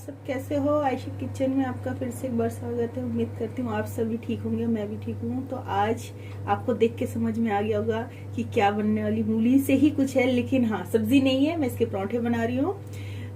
सब कैसे हो? आयशा किचन में आपका फिर से एक बार स्वागत है। उम्मीद करती हूँ आप सभी ठीक होंगे, मैं भी ठीक हूँ। तो आज आपको देख के समझ में आ गया होगा कि क्या बनने वाली, मूली से ही कुछ है, लेकिन हाँ सब्जी नहीं है। मैं इसके पराठे बना रही हूँ।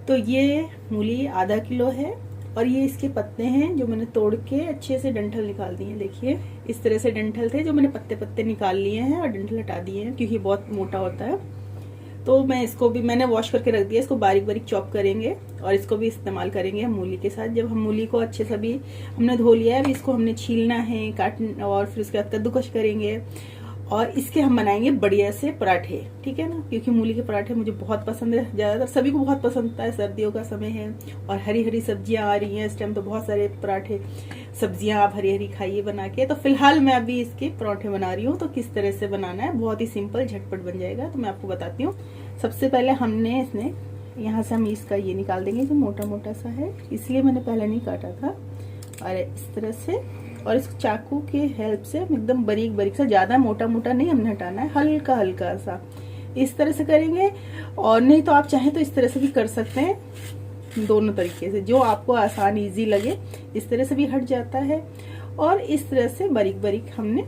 तो ये मूली आधा किलो है और ये इसके पत्ते हैं जो मैंने तोड़ के अच्छे से डंठल निकाल दिए हैं। देखिए इस तरह से डंठल थे जो मैंने पत्ते पत्ते निकाल लिए हैं और डंठल हटा दिए हैं क्योंकि बहुत मोटा होता है। तो मैं इसको भी मैंने वॉश करके रख दिया। इसको बारीक बारीक चॉप करेंगे और इसको भी इस्तेमाल करेंगे हम मूली के साथ। जब हम मूली को अच्छे से भी हमने धो लिया है, अभी इसको हमने छीलना है, काटना और फिर उसके बाद कद्दूकस करेंगे और इसके हम बनाएंगे बढ़िया से पराठे, ठीक है ना। क्योंकि मूली के पराठे मुझे बहुत पसंद है, ज्यादातर सभी को बहुत पसंद होता है। सर्दियों का समय है और हरी हरी सब्जियां आ रही हैं इस टाइम, तो बहुत सारे पराठे सब्जियां आप हरी हरी खाइए बना के। तो फिलहाल मैं अभी इसके पराठे बना रही हूँ। तो किस तरह से बनाना है, बहुत ही सिंपल झटपट बन जाएगा। तो मैं आपको बताती हूँ। सबसे पहले हमने इसने यहाँ से हम इसका ये निकाल देंगे जो मोटा मोटा सा है, इसलिए मैंने पहले नहीं काटा था। और इस तरह से और इस चाकू के हेल्प से एकदम बारीक बारीक सा, ज्यादा मोटा मोटा नहीं हमने हटाना है, हल्का हल्का सा इस तरह से करेंगे। और नहीं तो आप चाहें तो इस तरह से भी कर सकते हैं, दोनों तरीके से जो आपको आसान इजी लगे। इस तरह से भी हट जाता है और इस तरह से बारीक बारीक हमने,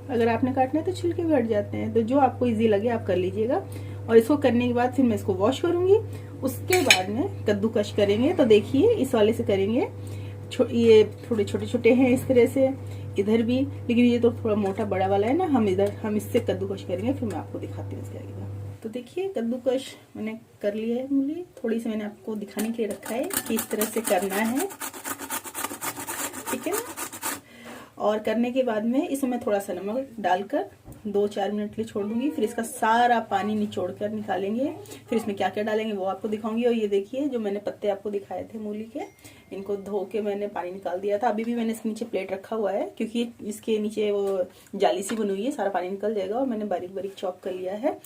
अगर आपने काटना है तो छिलके भी हट जाते हैं। तो जो आपको इजी लगे आप कर लीजिएगा। और इसको करने के बाद फिर मैं इसको वॉश करूंगी, उसके बाद में कद्दूकस करेंगे। तो देखिए इस वाले से करेंगे, ये थोड़े छोटे छोटे हैं इस तरह से, इधर भी, लेकिन ये तो थोड़ा मोटा बड़ा वाला है ना, हम इससे कद्दूकस करेंगे। फिर मैं आपको दिखाती हूँ इसके आगे। तो देखिए कद्दूकस मैंने कर लिया है मूली, थोड़ी सी मैंने आपको दिखाने के लिए रखा है कि इस तरह से करना है, ठीक है ना। और करने के बाद में इसमें थोड़ा सा नमक डालकर 2-4 मिनट के लिए छोड़ दूंगी। फिर इसका सारा पानी निचोड़ कर निकालेंगे। फिर इसमें क्या क्या डालेंगे वो आपको दिखाऊंगी। और ये देखिए जो मैंने पत्ते आपको दिखाए थे मूली के, इनको धो के मैंने पानी निकाल दिया था। अभी भी मैंने इसके नीचे प्लेट रखा हुआ है क्योंकि इसके नीचे वो जाली सी बनी हुई है, सारा पानी निकल जाएगा। और मैंने बारीक बारीक चॉप कर लिया है।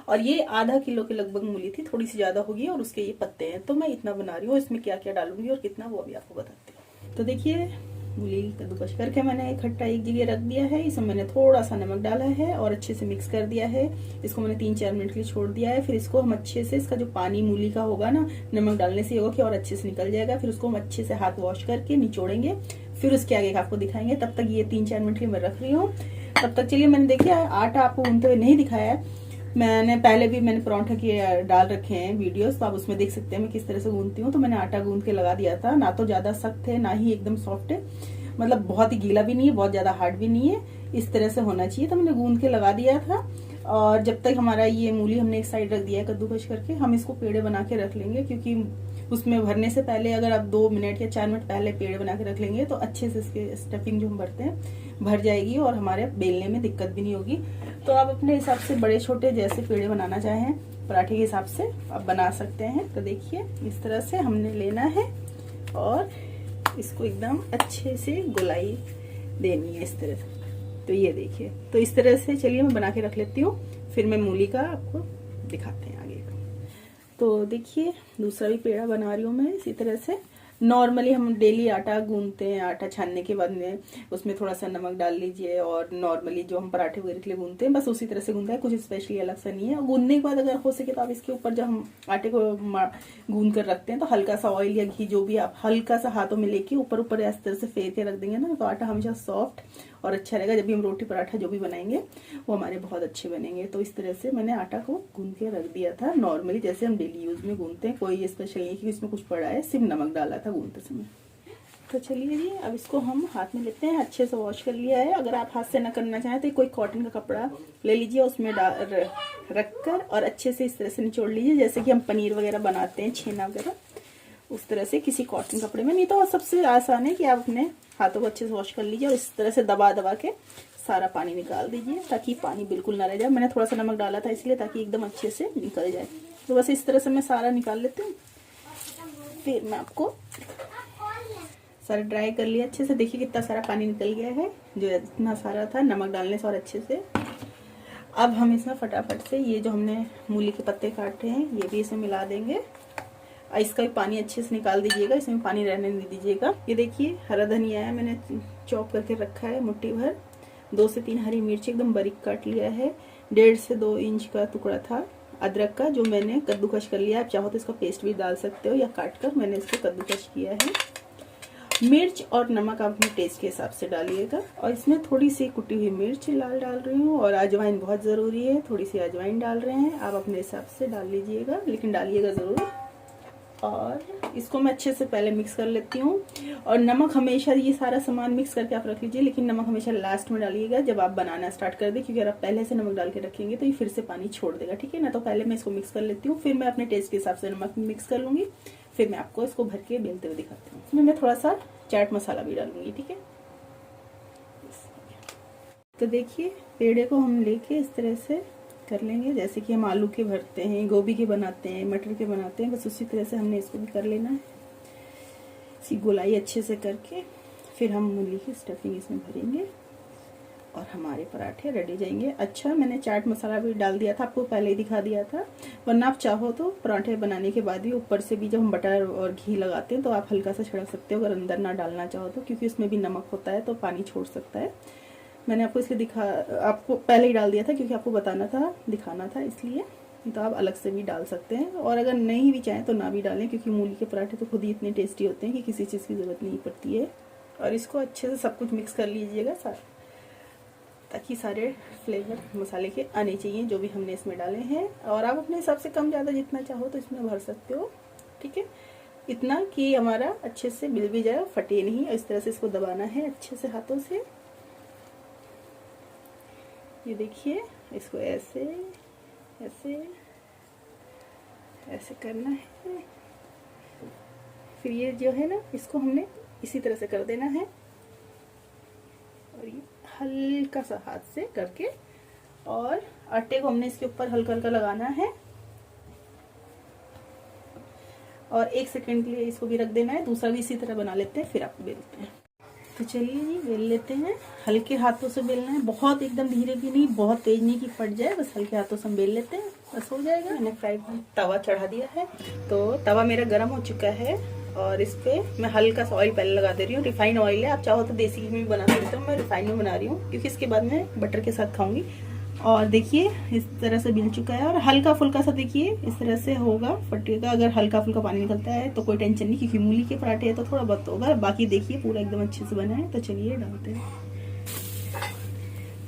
और ये आधा किलो के लगभग मूली थी, थोड़ी सी ज्यादा होगी। और उसके ये पत्ते हैं, तो मैं इतना बना रही हूँ। इसमें क्या क्या डालूंगी और कितना वो अभी आपको बताती हूँ। तो देखिए मूली कद्दूकस करके मैंने इकट्ठा एक जगह रख दिया है। इसमें मैंने थोड़ा सा नमक डाला है और अच्छे से मिक्स कर दिया है। इसको मैंने 3-4 मिनट के लिए छोड़ दिया है। फिर इसको हम अच्छे से, इसका जो पानी मूली का होगा ना, नमक डालने से होगा कि और अच्छे से निकल जाएगा। फिर उसको हम अच्छे से हाथ वॉश करके निचोड़ेंगे। फिर उसके आगे आपको दिखाएंगे। तब तक ये 3-4 मिनट के लिए मैं रख रही हूँ। तब तक चलिए, मैंने देखिए आटा आपको गूंथते हुए नहीं दिखाया है। मैंने पहले भी मैंने पराठा के डाल रखे हैं वीडियोस, तो आप उसमें देख सकते हैं मैं किस तरह से गूंथती हूँ। तो मैंने आटा गूंथ के लगा दिया था। ना तो ज्यादा सख्त है ना ही एकदम सॉफ्ट है, मतलब बहुत ही गीला भी नहीं है, बहुत ज्यादा हार्ड भी नहीं है, इस तरह से होना चाहिए। तो मैंने गूंद के लगा दिया था। और जब तक हमारा ये मूली हमने एक साइड रख दिया है कद्दूकस करके, हम इसको पेड़े बना के रख लेंगे। क्योंकि उसमें भरने से पहले अगर आप 2 मिनट या 4 मिनट पहले पेड़े बना के रख लेंगे तो अच्छे से इसके स्टफिंग जो हम भरते हैं भर जाएगी और हमारे बेलने में दिक्कत भी नहीं होगी। तो आप अपने हिसाब से बड़े छोटे जैसे पेड़े बनाना चाहें पराठे के हिसाब से आप बना सकते हैं। तो देखिए इस तरह से हमने लेना है और इसको एकदम अच्छे से गोलाई देनी है इस तरह से। तो ये देखिए, तो इस तरह से चलिए मैं बना के रख लेती हूँ, फिर मैं मूली का आपको दिखाते हैं आगे का। तो देखिए दूसरा भी पेड़ा बना रही हूँ मैं इसी तरह से। नॉर्मली हम डेली आटा गूंथते हैं, आटा छानने के बाद में उसमें थोड़ा सा नमक डाल लीजिए और नॉर्मली जो हम पराठे वगैरह के लिए गूंथते हैं बस उसी तरह से गूंथते हैं, कुछ स्पेशली अलग सा नहीं है। गूंथने के बाद अगर हो सके तो आप इसके ऊपर जब हम आटे को गूंथ कर रखते हैं तो हल्का सा ऑयल या घी जो भी आप हल्का सा हाथों में लेके ऊपर ऊपर इस तरह से फेर के रख देंगे ना, तो आटा हमेशा सॉफ्ट और अच्छा रहेगा। जब भी हम रोटी पराठा जो भी बनाएंगे वो हमारे बहुत अच्छे बनेंगे। तो इस तरह से मैंने आटा को गूंथ के रख दिया था, नॉर्मली जैसे हम डेली यूज में गूंथते हैं। कोई स्पेशल नहीं कि इसमें कुछ पड़ा है, सिर्फ नमक डाला था गूंथते समय। तो चलिए जी अब इसको हम हाथ में लेते हैं। अच्छे से वॉश कर लिया है। अगर आप हाथ से ना करना चाहें तो कोई कॉटन का कपड़ा ले लीजिए, उसमें रख कर और अच्छे से इस तरह से निचोड़ लीजिए, जैसे कि हम पनीर वगैरह बनाते हैं, छेना वगैरह, उस तरह से किसी कॉटन कपड़े में। नहीं तो सबसे आसान है कि आप अपने हाथों को अच्छे से वॉश कर लीजिए और इस तरह से दबा दबा के सारा पानी निकाल दीजिए ताकि पानी बिल्कुल ना रह जाए। मैंने थोड़ा सा नमक डाला था इसलिए, ताकि एकदम अच्छे से निकल जाए। तो बस इस तरह से मैं सारा निकाल लेती हूँ। फिर मैं आपको सारा ड्राई कर लिया अच्छे से। देखिए कितना सारा पानी निकल गया है, जो इतना सारा था नमक डालने से और अच्छे से। अब हम इसमें फटाफट से ये जो हमने मूली के पत्ते काटे हैं ये भी इसमें मिला देंगे। इसका भी पानी अच्छे से निकाल दीजिएगा, इसमें पानी रहने नहीं दीजिएगा। ये देखिए हरा धनिया है, मैंने चॉप करके रखा है मुट्ठी भर। 2 से 3 हरी मिर्च एकदम बारीक काट लिया है। 1.5 से 2 इंच का टुकड़ा था अदरक का, जो मैंने कद्दूकश कर लिया। आप चाहो तो इसका पेस्ट भी डाल सकते हो या काट कर, मैंने इसको कद्दूकश किया है। मिर्च और नमक आप अपने टेस्ट के हिसाब से डालिएगा। और इसमें थोड़ी सी कुटी हुई मिर्च लाल डाल रही हूँ, और अजवाइन बहुत ज़रूरी है, थोड़ी सी अजवाइन डाल रहे हैं। आप अपने हिसाब से डाल लीजिएगा, लेकिन डालिएगा ज़रूर। और इसको मैं अच्छे से पहले मिक्स कर लेती हूँ। और नमक हमेशा, ये सारा सामान मिक्स करके आप रख लीजिए, लेकिन नमक हमेशा लास्ट में डालिएगा जब आप बनाना स्टार्ट कर दें, क्योंकि अगर आप पहले से नमक डाल के रखेंगे तो ये फिर से पानी छोड़ देगा, ठीक है ना। तो पहले मैं इसको मिक्स कर लेती हूँ, फिर मैं अपने टेस्ट के हिसाब से नमक मिक्स कर लूँगी, फिर मैं आपको इसको भर के बेलते हुए दिखाती हूँ। इसमें मैं थोड़ा सा चाट मसाला भी डालूंगी, ठीक है। तो देखिए, पेड़े को हम लेके इस तरह से कर लेंगे, जैसे कि हम आलू के भरते हैं, गोभी के बनाते हैं, मटर के बनाते हैं, बस उसी तरह से हमने इसको भी कर लेना है। इसी गोलाई अच्छे से करके फिर हम मूली की स्टफिंग इसमें भरेंगे और हमारे पराठे रेडी जाएंगे। अच्छा, मैंने चाट मसाला भी डाल दिया था, आपको पहले ही दिखा दिया था। वरना आप चाहो तो पराठे बनाने के बाद भी ऊपर से भी जब हम बटर और घी लगाते हैं तो आप हल्का सा छिड़क सकते हो, अगर अंदर ना डालना चाहो तो, क्योंकि उसमें भी नमक होता है तो पानी छोड़ सकता है। मैंने आपको इसलिए आपको पहले ही डाल दिया था, क्योंकि आपको बताना था, दिखाना था, इसलिए। तो आप अलग से भी डाल सकते हैं, और अगर नहीं भी चाहें तो ना भी डालें, क्योंकि मूली के पराठे तो खुद ही इतने टेस्टी होते हैं कि किसी चीज़ की ज़रूरत नहीं पड़ती है। और इसको अच्छे से सब कुछ मिक्स कर लीजिएगा ताकि सारे फ्लेवर मसाले के आने चाहिए जो भी हमने इसमें डाले हैं। और आप अपने हिसाब से कम ज़्यादा जितना चाहो तो इसमें भर सकते हो, ठीक है। इतना कि हमारा अच्छे से मिल भी जाए, फटे नहीं। इस तरह से इसको दबाना है अच्छे से हाथों से। ये देखिए, इसको ऐसे ऐसे ऐसे करना है। फिर ये जो है ना, इसको हमने इसी तरह से कर देना है, और ये हल्का सा हाथ से करके, और आटे को हमने इसके ऊपर हल्का हल्का लगाना है, और 1 सेकंड के लिए इसको भी रख देना है। दूसरा भी इसी तरह बना लेते हैं, फिर आपको बेलते हैं। तो चलिए जी, बेल लेते हैं। हल्के हाथों से बेलना है, बहुत एकदम धीरे भी नहीं, बहुत तेज नहीं कि फट जाए, बस हल्के हाथों से हम बेल लेते हैं, बस हो जाएगा। मैंने फ्राई पैन तवा चढ़ा दिया है, तो तवा मेरा गर्म हो चुका है, और इस पर मैं हल्का सा ऑयल पहले लगा दे रही हूँ। रिफाइंड ऑयल है, आप चाहो तो देसी घी में भी बना सकते हो, मैं रिफाइंड में बना रही हूँ क्योंकि इसके बाद मैं बटर के साथ खाऊंगी। और देखिए, इस तरह से बिल चुका है, और हल्का फुल्का सा देखिए इस तरह से होगा, फटेगा। अगर हल्का फुल्का पानी निकलता है तो कोई टेंशन नहीं, क्योंकि मूली के पराठे है तो थोड़ा बहुत होगा। बाकी देखिए पूरा एकदम अच्छे से बना है। तो चलिए डालते हैं।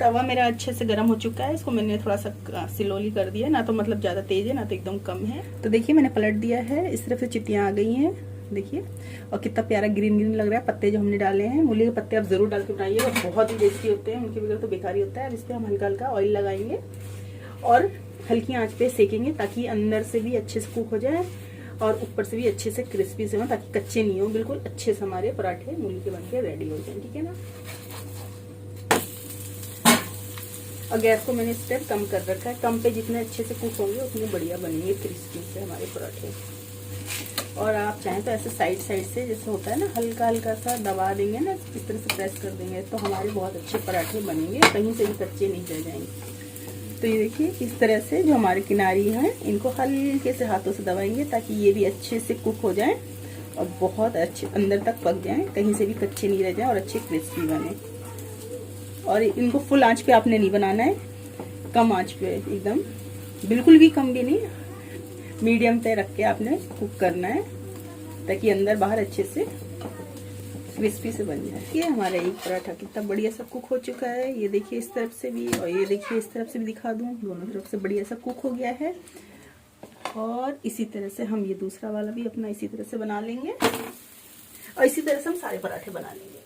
तवा मेरा अच्छे से गर्म हो चुका है, इसको मैंने थोड़ा सा स्लोली कर दिया, ना तो मतलब ज़्यादा तेज है ना तो एकदम कम है। तो देखिए, मैंने पलट दिया है, इस तरफ से चिट्टियाँ आ गई हैं, देखिए। और कितना प्यारा ग्रीन ग्रीन लग रहा है पत्ते जो हमने डाले हैं। मूली के पत्ते आप जरूर डाल के बनाइए, और बहुत ही टेस्टी होते हैं, उनके बगैर तो बेकार ही होता है। अब इस पर हम हल्का हल्का ऑयल लगाएंगे और हल्की आंच पे सेकेंगे, ताकि अंदर से भी अच्छे से कुक हो जाए और ऊपर से भी अच्छे से क्रिस्पी से हो, ताकि कच्चे नहीं हो, बिल्कुल अच्छे से हमारे पराठे मूली के बनके रेडी हो जाए, ठीक है ना। और गैस को मैंने इस टाइम कम कर रखा है, कम पे जितने अच्छे से कुक होंगे उतने बढ़िया बनेंगे क्रिस्पी से हमारे पराठे। और आप चाहें तो ऐसे साइड साइड से, जैसे होता है ना, हल्का हल्का सा दबा देंगे ना, इस तरह से प्रेस कर देंगे, तो हमारे बहुत अच्छे पराठे बनेंगे, कहीं से भी कच्चे नहीं रह जाएंगे। तो ये देखिए, इस तरह से जो हमारे किनारी हैं इनको हल्के से हाथों से दबाएंगे, ताकि ये भी अच्छे से कुक हो जाए और बहुत अच्छे अंदर तक पक जाएं, कहीं से भी कच्चे नहीं रह जाएं और अच्छे क्रिस्पी बने। और इनको फुल आंच पे आपने नहीं बनाना है, कम आंच पे, एकदम बिल्कुल भी कम भी नहीं, मीडियम पे रख के आपने कुक करना है, ताकि अंदर बाहर अच्छे से क्रिस्पी से बन जाए। ये हमारा एक पराठा कितना बढ़िया सा कुक हो चुका है। ये देखिए इस तरफ से भी, और ये देखिए इस तरफ से भी दिखा दूं, दोनों तरफ से बढ़िया सा कुक हो गया है। और इसी तरह से हम ये दूसरा वाला भी अपना इसी तरह से बना लेंगे, और इसी तरह से हम सारे पराठे बना लेंगे।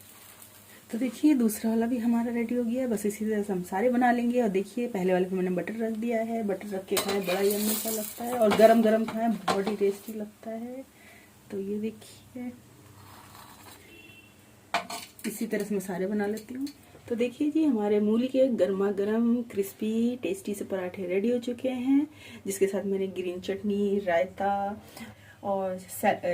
तो देखिए, दूसरा वाला भी हमारा रेडी हो गया है, बस इसी तरह से हम सारे बना लेंगे। और देखिए, पहले वाले पे मैंने बटर रख दिया है, बटर रख के खाएं बड़ा यम्मी सा लगता है, और गरम गरम खाएं बहुत ही टेस्टी लगता है। तो ये देखिए, इसी तरह से मैं सारे बना लेती हूँ। तो देखिए जी, हमारे मूली के गर्मा गर्म क्रिस्पी टेस्टी से पराठे रेडी हो चुके हैं, जिसके साथ मैंने ग्रीन चटनी, रायता और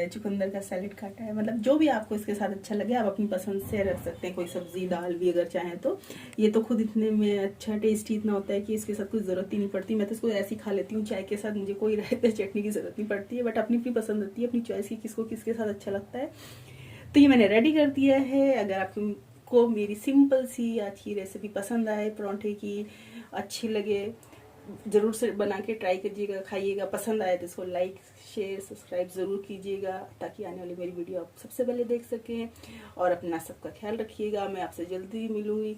चुकंदर का सैलेड काटा है। मतलब जो भी आपको इसके साथ अच्छा लगे आप अपनी पसंद से रख सकते हैं, कोई सब्जी दाल भी अगर चाहें तो। ये तो खुद इतने में अच्छा टेस्टी इतना होता है कि इसके साथ कोई ज़रूरत ही नहीं पड़ती। मैं तो इसको ऐसे ही खा लेती हूँ चाय के साथ, मुझे कोई रायता चटनी की ज़रूरत नहीं पड़ती है। बट अपनी अपनी पसंद होती है, अपनी चॉइस की, किसको किसके साथ अच्छा लगता है। तो ये मैंने रेडी कर दिया है। अगर आपको मेरी सिंपल सी आज की रेसिपी पसंद आए, पराठे की अच्छी लगे, जरूर से बना के ट्राई कीजिएगा, खाइएगा। पसंद आए तो इसको लाइक शेयर सब्सक्राइब जरूर कीजिएगा, ताकि आने वाली मेरी वीडियो आप सबसे पहले देख सकें। और अपना सबका ख्याल रखिएगा। मैं आपसे जल्दी मिलूंगी।